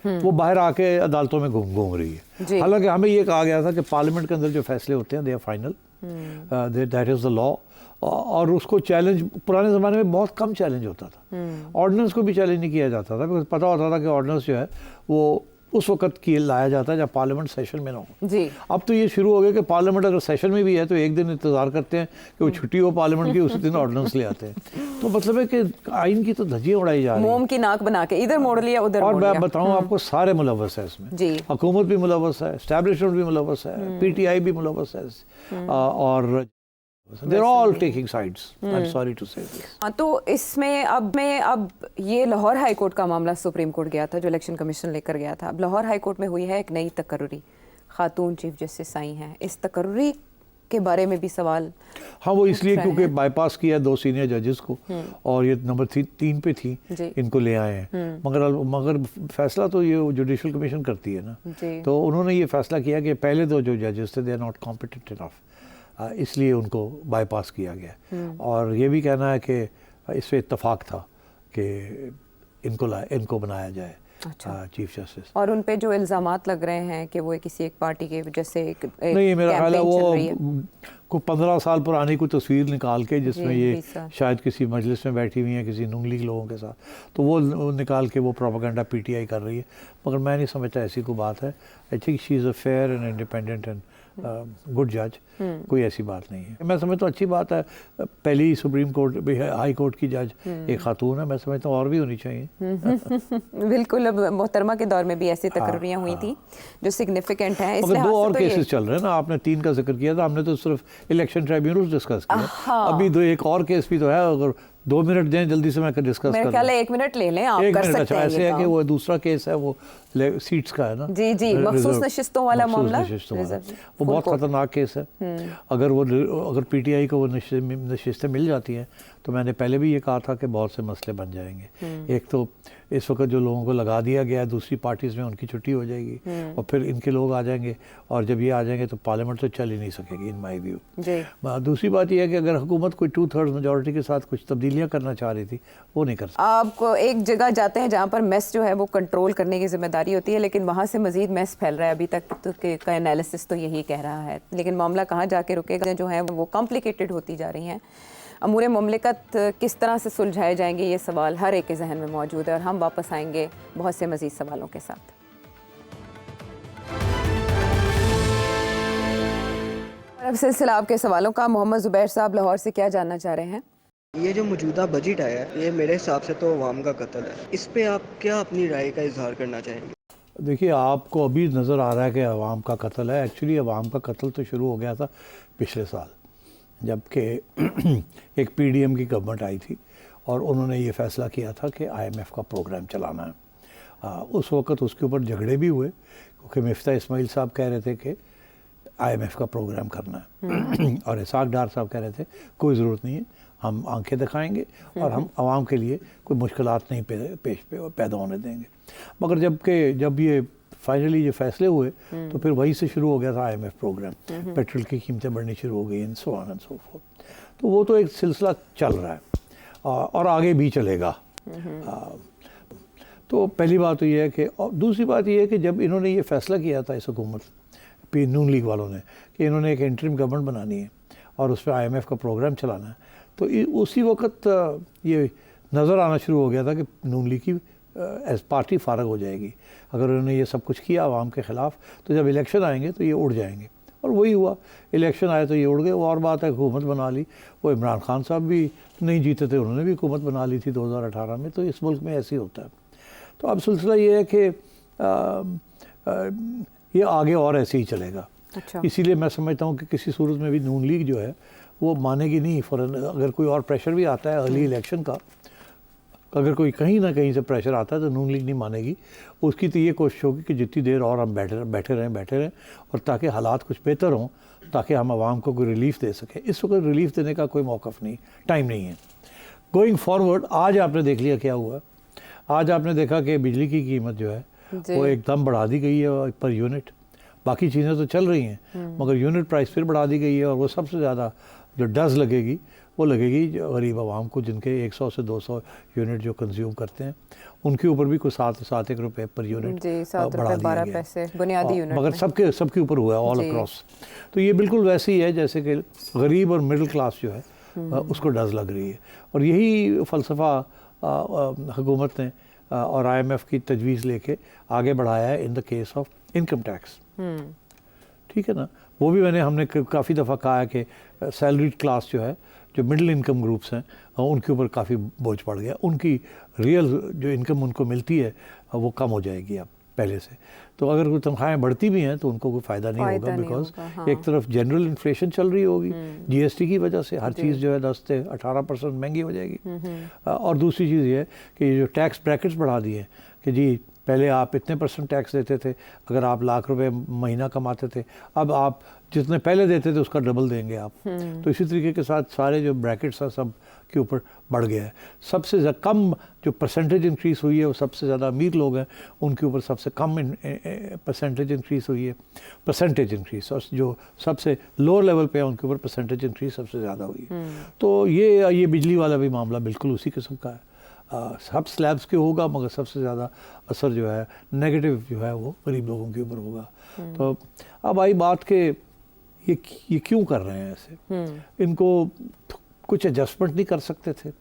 वो बाहर आके अदालतों में घूम रही है। हालांकि हमें ये कहा गया था कि पार्लियामेंट के अंदर जो फैसले होते हैं they are final, that is the law. और उसको चैलेंज पुराने ज़माने में बहुत कम चैलेंज होता था, ऑर्डिनेंस को भी चैलेंज नहीं किया जाता था, बिकॉज पता होता था कि ऑर्डिनेंस जो है वो उस वक्त की लाया जाता है जब पार्लियामेंट सेशन में ना हो। जी। अब तो ये शुरू हो गया कि पार्लियामेंट अगर सेशन में भी है तो एक दिन इंतज़ार करते हैं कि वो छुट्टी हो पार्लियामेंट की, उसी दिन ऑर्डिनेंस ले आते हैं। तो मतलब है कि आइन की तो धज्जियाँ उड़ाई जा रही हैं, मोम की नाक बना के इधर मोड़ लिया उधर और मोड़ मैं लिया। बताऊँ आपको, सारे मुलव्वस है इसमें। जी। हुकूमत भी मुलव्वस है, एस्टैब्लिशमेंट भी मुलव्वस है, पीटीआई भी मुलव्वस है, और they're all taking sides. I'm sorry to say this. हाँ, तो इसमें अब ये लाहौर हाई कोर्ट का मामला सुप्रीम कोर्ट गया था, जो इलेक्शन कमीशन लेकर गया था। अब लाहौर हाई कोर्ट में हुई है एक नई तकर्री, खातून चीफ जस्टिस आई हैं। इस तकर्री के बारे में भी सवाल, हाँ, वो इसलिए क्योंकि बाईपास किया 2 सीनियर जजेस को और ये नंबर 3 पे थी, इनको ले आए हैं। मगर फैसला तो ये जुडिशल कमीशन करती है ना। तो उन्होंने ये फैसला किया कि पहले 2 जो जजेस थे they are not competent enough, इसलिए उनको बाईपास किया गया। और ये भी कहना है कि इस पर इत्तफाक था कि इनको बनाया जाए चीफ जस्टिस। और उन पे जो इल्ज़ामात लग रहे हैं कि वो किसी एक पार्टी के जैसे एक नहीं, मेरा ख्याल है वो को 15 साल पुरानी कोई तस्वीर निकाल के जिसमें ये शायद किसी मजलिस में बैठी हुई हैं किसी नून लीग लोगों के साथ, तो वो निकाल के वो प्रोपेगेंडा पीटीआई कर रही है। मगर मैं नहीं समझता ऐसी कोई बात है। I think she is a fair and independent and good जज, कोई ऐसी बात नहीं है। मैं समझता हूँ अच्छी बात है, पहली सुप्रीम कोर्ट हाई कोर्ट की जज एक खातून है, मैं समझता हूँ और भी होनी चाहिए। बिल्कुल, अब मोहतरमा के दौर में भी ऐसी तकरीरें हुई थी जो सिग्निफिकेंट हैं। मगर 2 और केसेस चल रहे हैं ना, आपने 3 का जिक्र किया था, हमने तो सिर्फ इलेक्शन ट्राइब्यूनल डिस्कस किया। अभी 2 एक और केस भी तो है, अगर 2 मिनट दें जल्दी से मैं डिस्कस मेरे ख्याल है 1 मिनट ले लें, आप कर सकते हैं। ऐसे है कि वो दूसरा केस है, वो सीट्स का है ना। जी जी, मखसूस नशिस्तों वाला मामला, वो बहुत खतरनाक केस है। अगर पीटीआई को वो नशिस्तें मिल जाती हैं तो मैंने पहले भी ये कहा था कि बहुत से मसले बन जाएंगे। एक तो इस वक्त जो लोगों को लगा दिया गया है दूसरी पार्टीज़ में, उनकी छुट्टी हो जाएगी और फिर इनके लोग आ जाएंगे, और जब ये आ जाएंगे तो पार्लियामेंट तो चल ही नहीं सकेगी इन माई व्यू। दूसरी बात यह है कि अगर हुकूमत कोई 2/3 मेजॉरिटी के साथ कुछ तब्दीलियाँ करना चाह रही थी वो नहीं कर सकती। आपको एक जगह जाते हैं जहाँ पर मेस जो है वो कंट्रोल करने की जिम्मेदारी होती है, लेकिन वहाँ से मजीद मेस फैल रहा है। अभी तक तो का एनालिसिस तो यही कह रहा है, लेकिन मामला कहाँ जाके रुकेगा जो है वो कॉम्प्लिकेटेड होती जा रही हैं। अमूर मुमलिकत किस तरह से सुलझाए जाएंगे, ये सवाल हर एक के जहन में मौजूद है, और हम वापस आएंगे बहुत से मज़ीद सवालों के साथ। और अब सिलसिला आपके सवालों का। मोहम्मद ज़ुबैर साहब लाहौर से क्या जानना चाह रहे हैं? ये जो मौजूदा बजट आया है, ये मेरे हिसाब से तो अवाम का कत्ल है। इस पे आप क्या अपनी राय का इजहार करना चाहेंगे? देखिए, आपको अभी नज़र आ रहा है कि अवाम का कत्ल है। एक्चुअली अवाम का कत्ल तो शुरू हो गया था पिछले साल, जबकि एक पीडीएम की गवर्नमेंट आई थी और उन्होंने ये फ़ैसला किया था कि आईएमएफ का प्रोग्राम चलाना है। उस वक़्त उसके ऊपर झगड़े भी हुए, क्योंकि मिफ्ता इस्माइल साहब कह रहे थे कि आईएमएफ का प्रोग्राम करना है और इसाक डार साहब कह रहे थे कोई ज़रूरत नहीं है, हम आंखें दिखाएंगे और हम आवाम के लिए कोई मुश्किलात नहीं पैदा होने देंगे। मगर जब ये फाइनली ये फैसले हुए तो फिर वहीं से शुरू हो गया था आईएमएफ प्रोग्राम। पेट्रोल की कीमतें बढ़नी शुरू हो गई, and so on and so fourth. तो वो तो एक सिलसिला चल रहा है और आगे भी चलेगा। तो पहली बात तो ये है कि, और दूसरी बात ये है कि जब इन्होंने ये फैसला किया था इस हुकूमत नून लीग वालों ने कि इन्होंने एक इंटरिम गवर्नमेंट बनानी है और उस पर आईएमएफ का प्रोग्राम चलाना है, तो उसी वक्त ये नज़र आना शुरू हो गया था कि नून लीग की एज पार्टी फारग हो जाएगी अगर उन्होंने ये सब कुछ किया आवाम के ख़िलाफ़। तो जब इलेक्शन आएंगे तो ये उड़ जाएंगे, और वही हुआ। इलेक्शन आए तो ये उड़ गए। वो और बात है, हुकूमत बना ली। वो इमरान खान साहब भी नहीं जीते थे, उन्होंने भी हुकूमत बना ली थी 2018 में। तो इस मुल्क में ऐसे ही होता है। तो अब सिलसिला ये है कि ये आगे और ऐसे ही चलेगा। अच्छा। इसीलिए मैं समझता हूँ कि किसी सूरत में भी नून लीग जो है वो मानेगी नहीं। फ़ौरन अगर कोई और प्रेशर भी आता है अर्ली इलेक्शन का, अगर कोई कहीं ना कहीं से प्रेशर आता है तो नून लीग नहीं मानेगी। उसकी तो ये कोशिश होगी कि जितनी देर और हम बैठे रहें और ताकि हालात कुछ बेहतर हों, ताकि हम आवाम को कोई रिलीफ दे सकें। इस वक्त रिलीफ देने का कोई मौक़िफ़ नहीं, टाइम नहीं है। गोइंग फॉरवर्ड, आज आपने देख लिया क्या हुआ। आज आपने देखा कि बिजली की कीमत जो है वो एकदम बढ़ा दी गई है पर यूनिट। बाकी चीज़ें तो चल रही हैं मगर यूनिट प्राइस फिर बढ़ा दी गई है। और वो सबसे ज़्यादा जो डज लगेगी वो लगेगी गरीब आवाम को, जिनके 100 से 200 यूनिट जो कंज्यूम करते हैं, उनके ऊपर भी कुछ 7 रुपए पर यूनिट बढ़ा दिया गया, बुनियादी यूनिट, मगर सबके ऊपर हुआ है ऑल अक्रॉस। तो ये बिल्कुल वैसे ही है जैसे कि गरीब और मिडिल क्लास जो है उसको डज लग रही है। और यही फ़लसफ़ा हुकूमत ने और आईएमएफ की तजवीज़ लेके आगे बढ़ाया है in the case of income tax. ठीक है ना। वो भी हमने काफ़ी दफ़ा कहा है कि सैलरीड क्लास जो है, जो मिडिल इनकम ग्रुप्स हैं, उनके ऊपर काफ़ी बोझ पड़ गया। उनकी रियल जो इनकम उनको मिलती है वो कम हो जाएगी अब पहले से। तो अगर कोई तनख्वाहें बढ़ती भी हैं तो उनको कोई फ़ायदा नहीं होगा, बिकॉज एक तरफ जनरल इन्फ्लेशन चल रही होगी जीएसटी की वजह से। हर चीज़ जो है 10 से 18% महंगी हो जाएगी। और दूसरी चीज़ ये है कि ये जो टैक्स ब्रैकेट्स बढ़ा दिए कि जी पहले आप इतने % टैक्स देते थे अगर आप लाख रुपए महीना कमाते थे, अब आप जितने पहले देते थे उसका डबल देंगे आप। तो इसी तरीके के साथ सारे जो ब्रैकेट्स हैं सब के ऊपर बढ़ गया है। सबसे कम जो परसेंटेज इंक्रीज़ हुई है वो सबसे ज़्यादा अमीर लोग हैं, उनके ऊपर सबसे कम परसेंटेज इंक्रीज़ हुई है। परसेंटेज इंक्रीज़, और जो सबसे लोअर लेवल पे है उनके ऊपर परसेंटेज इंक्रीज़ सबसे ज़्यादा हुई है। तो ये बिजली वाला भी मामला बिल्कुल उसी किस्म का है। सब स्लैब्स के होगा मगर सबसे ज़्यादा असर जो है नेगेटिव जो है वो गरीब लोगों के ऊपर होगा। तो अब आई बात के ये क्यों कर रहे हैं ऐसे। इनको कुछ एडजस्टमेंट नहीं कर सकते थे।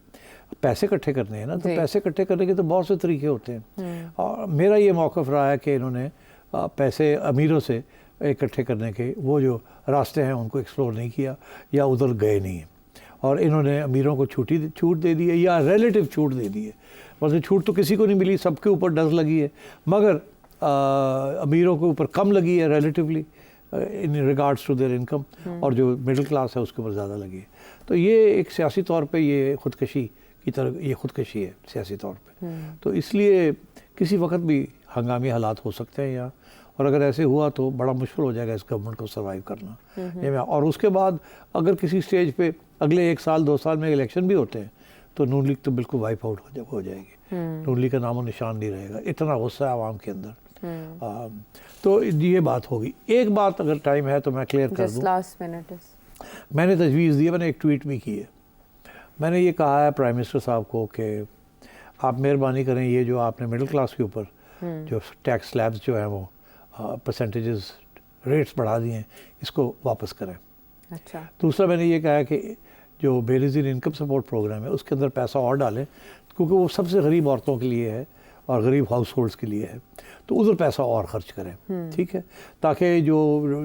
पैसे इकट्ठे करने हैं ना, तो पैसे इकट्ठे करने के तो बहुत से तरीके होते हैं। और मेरा ये मौक़िफ़ रहा है कि इन्होंने पैसे अमीरों से इकट्ठे करने के वो जो रास्ते हैं उनको एक्सप्लोर नहीं किया या उधर गए नहीं हैं। और इन्होंने अमीरों को छूट दे दी है या रिलेटिव छूट दे दी है। वैसे छूट तो किसी को नहीं मिली, सबके ऊपर डज लगी है, मगर अमीरों के ऊपर कम लगी है relatively in regards to their income, और जो मिडिल क्लास है उसके ऊपर ज़्यादा लगी है। तो ये एक सियासी तौर पे ये खुदकशी की तरह ये खुदकशी है सियासी तौर पे। तो इसलिए किसी वक्त भी हंगामी हालात हो सकते हैं यहाँ, और अगर ऐसे हुआ तो बड़ा मुश्किल हो जाएगा इस गवर्नमेंट को सर्वाइव करना। और उसके बाद अगर किसी स्टेज पे अगले 1 साल 2 साल में इलेक्शन भी होते हैं तो नून लीग तो बिल्कुल वाइप आउट हो जाएगी। नून लीग का नामो निशान नहीं रहेगा, इतना गुस्सा है आवाम के अंदर। तो ये बात होगी। एक बात अगर टाइम है तो मैं क्लियर कर दूँ। मैंने तजवीज़ दी है, मैंने एक ट्वीट भी की है। मैंने ये कहा है प्राइम मिनिस्टर साहब को कि आप मेहरबानी करें, ये जो आपने मिडिल क्लास के ऊपर जो टैक्स स्लैब्स जो है वो परसेंटेजेस रेट्स बढ़ा दिए हैं, इसको वापस करें। अच्छा। दूसरा मैंने ये कहा है कि जो बेनज़ीर इनकम सपोर्ट प्रोग्राम है उसके अंदर पैसा और डालें, क्योंकि वो सबसे गरीब औरतों के लिए है और गरीब हाउस होल्ड्स के लिए है, तो उधर पैसा और खर्च करें, ठीक है, ताकि जो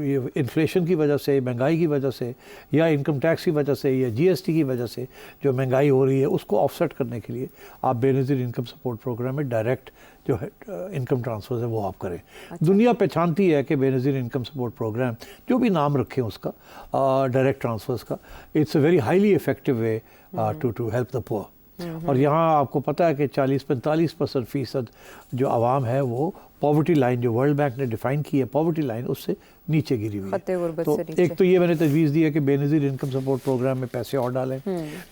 ये इन्फ्लेशन की वजह से, महंगाई की वजह से, या इनकम टैक्स की वजह से, या जीएसटी की वजह से जो महंगाई हो रही है उसको ऑफसेट करने के लिए आप बेनज़ीर इनकम सपोर्ट प्रोग्राम में डायरेक्ट जो है इनकम ट्रांसफर है वो आप करें। अच्छा। दुनिया पहचानती है कि बेनज़ीर इनकम सपोर्ट प्रोग्राम, जो भी नाम रखें उसका, डायरेक्ट ट्रांसफर्स का, it's a very highly effective way to help the poor. और यहाँ आपको पता है कि 40-45% जो आवाम है वो पॉवर्टी लाइन, जो वर्ल्ड बैंक ने डिफाइन की है पॉवर्टी लाइन, उससे नीचे गिरी हुई है। तो एक तो ये मैंने तजवीज़ दी है कि बेनज़ीर इनकम सपोर्ट प्रोग्राम में पैसे और डालें।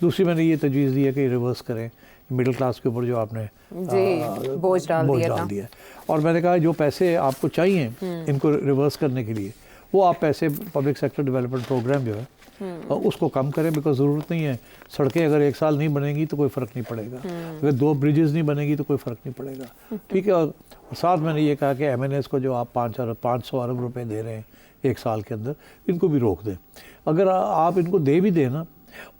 दूसरी मैंने ये तजवीज़ दी है कि रिवर्स करें मिडिल क्लास के ऊपर जो आपने बोझ डाल दिया। और मैंने कहा जो पैसे आपको चाहिए इनको रिवर्स करने के लिए, वो आप पैसे पब्लिक सेक्टर डेवलपमेंट प्रोग्राम जो है उसको कम करें, बिकॉज ज़रूरत नहीं है। सड़कें अगर 1 साल नहीं बनेंगी तो कोई फ़र्क नहीं पड़ेगा, अगर 2 ब्रिजेज़ नहीं बनेगी तो कोई फ़र्क नहीं पड़ेगा, ठीक है। और साथ मैंने ये कहा कि MNAs को जो आप 500 अरब रुपए दे रहे हैं 1 साल के अंदर, इनको भी रोक दें। अगर आप इनको दे भी दें ना,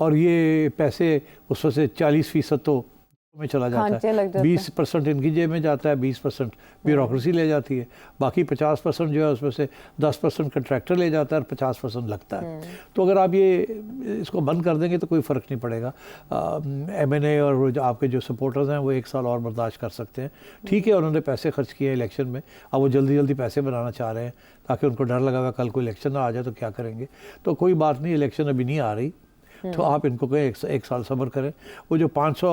और ये पैसे उसमें से 40% तो में चला जाता है, 20% इनकी जेब में जाता है, 20% ब्यूरोक्रेसी ले जाती है, बाकी 50% जो है उसमें से 10% कंट्रैक्टर ले जाता है और 50% लगता है। तो अगर आप ये इसको बंद कर देंगे तो कोई फ़र्क नहीं पड़ेगा। MNA और जो आपके जो सपोर्टर्स हैं वो 1 साल और बर्दाश्त कर सकते हैं, ठीक है। उन्होंने पैसे खर्च किए इलेक्शन में, अब वो जल्दी जल्दी पैसे बनाना चाह रहे हैं ताकि उनको डर लगा हुआ कल को इलेक्शन ना आ जाए तो क्या करेंगे। तो कोई बात नहीं, इलेक्शन अभी नहीं आ रही, तो आप इनको कहें 1 साल सब्र करें। वो जो 500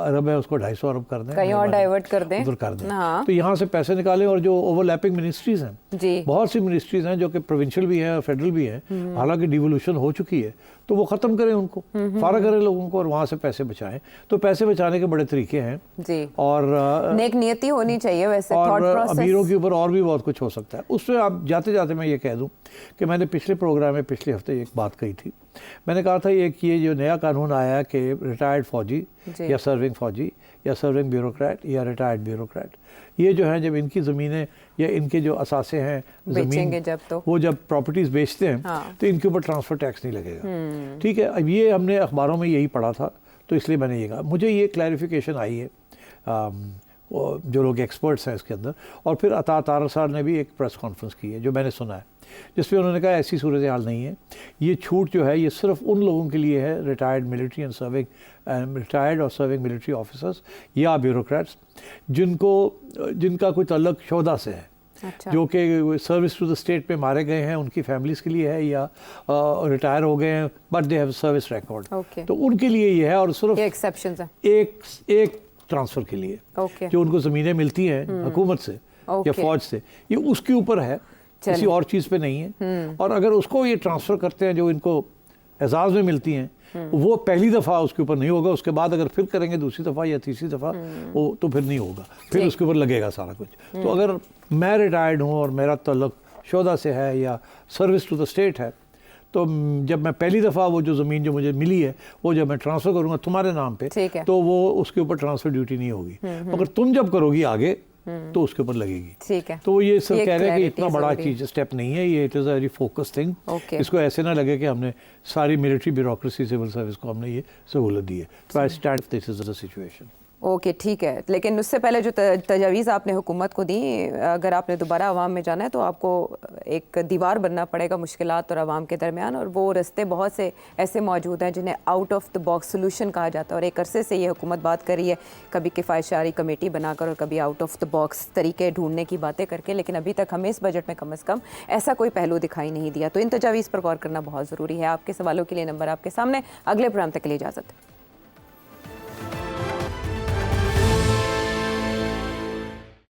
अरब है उसको 250 अरब कर दें, कहीं और डाइवर्ट कर दें, उधर कर दें। हाँ। तो यहाँ से पैसे निकालें। और जो ओवरलैपिंग मिनिस्ट्रीज़ हैं, बहुत सी मिनिस्ट्रीज़ हैं जो कि प्रोविंशियल भी हैं और फेडरल भी हैं, हालांकि डिवोल्यूशन हो चुकी है, तो वो ख़त्म करें उनको, फारा करें लोगों को और वहाँ से पैसे बचाएं। तो पैसे बचाने के बड़े तरीके हैं जी। और नेक नियति होनी चाहिए वैसे, और अमीरों के ऊपर और भी बहुत कुछ हो सकता है। उसमें आप जाते जाते मैं ये कह दूँ कि मैंने पिछले प्रोग्राम में पिछले हफ्ते एक बात कही थी। मैंने कहा था ये जो नया कानून आया है कि रिटायर्ड फौजी या सर्विंग फौजी या सर्विंग ब्यूरोक्रेट या रिटायर्ड ब्यूरोक्रेट, ये जो है जब इनकी ज़मीनें या इनके जो असासे हैं ज़मीन, वो जब प्रॉपर्टीज़ बेचते हैं, हाँ। तो इनके ऊपर ट्रांसफ़र टैक्स नहीं लगेगा, ठीक है। अब ये हमने अखबारों में यही पढ़ा था, तो इसलिए मैंने ये कहा। मुझे ये क्लैरिफिकेशन आई है जो लोग एक्सपर्ट्स हैं इसके अंदर, और फिर अता तारर साहब ने भी एक प्रेस कॉन्फ्रेंस की है जो मैंने सुना है, जिसमें उन्होंने कहा ऐसी सूरत हाल नहीं है, ये छूट जो है ये सिर्फ उन लोगों के लिए है, retired military and serving, retired और सर्विंग मिलिट्री ऑफिसर्स या ब्यूरोक्रेट्स जिनका कोई तल्लुक शोधा से है, अच्छा। जो कि सर्विस टू द स्टेट पे मारे गए हैं, उनकी फैमिलीज़ के लिए है, या रिटायर हो गए हैं but they have service record, तो उनके लिए ये है। और सिर्फ एक्सेप्शंस है एक ट्रांसफ़र के लिए, जो उनको ज़मीनें मिलती हैं हुकूमत से या फ़ौज से, ये उसके ऊपर है, किसी और चीज़ पे नहीं है। और अगर उसको ये ट्रांसफ़र करते हैं जो इनको एजाज़ में मिलती हैं, वो पहली दफ़ा उसके ऊपर नहीं होगा, उसके बाद अगर फिर करेंगे दूसरी दफ़ा या तीसरी दफ़ा वो तो फिर नहीं होगा, फिर उसके ऊपर लगेगा सारा कुछ। तो अगर मैं रिटायर्ड हूँ और मेरा तल्लुक शोधा से है या सर्विस टू द स्टेट है, तो जब मैं पहली दफ़ा वो जो ज़मीन जो मुझे मिली है वो जब मैं ट्रांसफ़र करूँगा तुम्हारे नाम पे, तो वो उसके ऊपर ट्रांसफ़र ड्यूटी नहीं होगी, मगर तुम जब करोगी आगे तो उसके ऊपर लगेगी, ठीक है। तो ये सब कह रहे हैं कि इतना बड़ा चीज स्टेप नहीं है ये, it is a very focus thing. इसको ऐसे ना लगे कि हमने सारी मिलिट्री ब्यूरोक्रेसी सिविल सर्विस को हमने ये सहूलत दी है। तो I stand this is the situation. Okay ठीक है, लेकिन उससे पहले जो तजावीज़ आपने हुकूमत को दी, अगर आपने दोबारा आवाम में जाना है तो आपको एक दीवार बनना पड़ेगा मुश्किलात और आवाम के दरमियान, और वो रास्ते बहुत से ऐसे मौजूद हैं जिन्हें out of the box solution कहा जाता है। और एक अरसे से ये हुकूमत बात कर रही है, कभी किफ़ायतशारी कमेटी बनाकर और कभी आउट ऑफ द बॉक्स तरीके ढूंढने की बातें करके, लेकिन अभी तक हमें इस बजट में कम से कम ऐसा कोई पहलू दिखाई नहीं दिया। तो इन तजावीज़ पर गौर करना बहुत ज़रूरी है। आपके सवालों के लिए नंबर आपके सामने, अगले प्रोग्राम तक के लिए इजाज़त।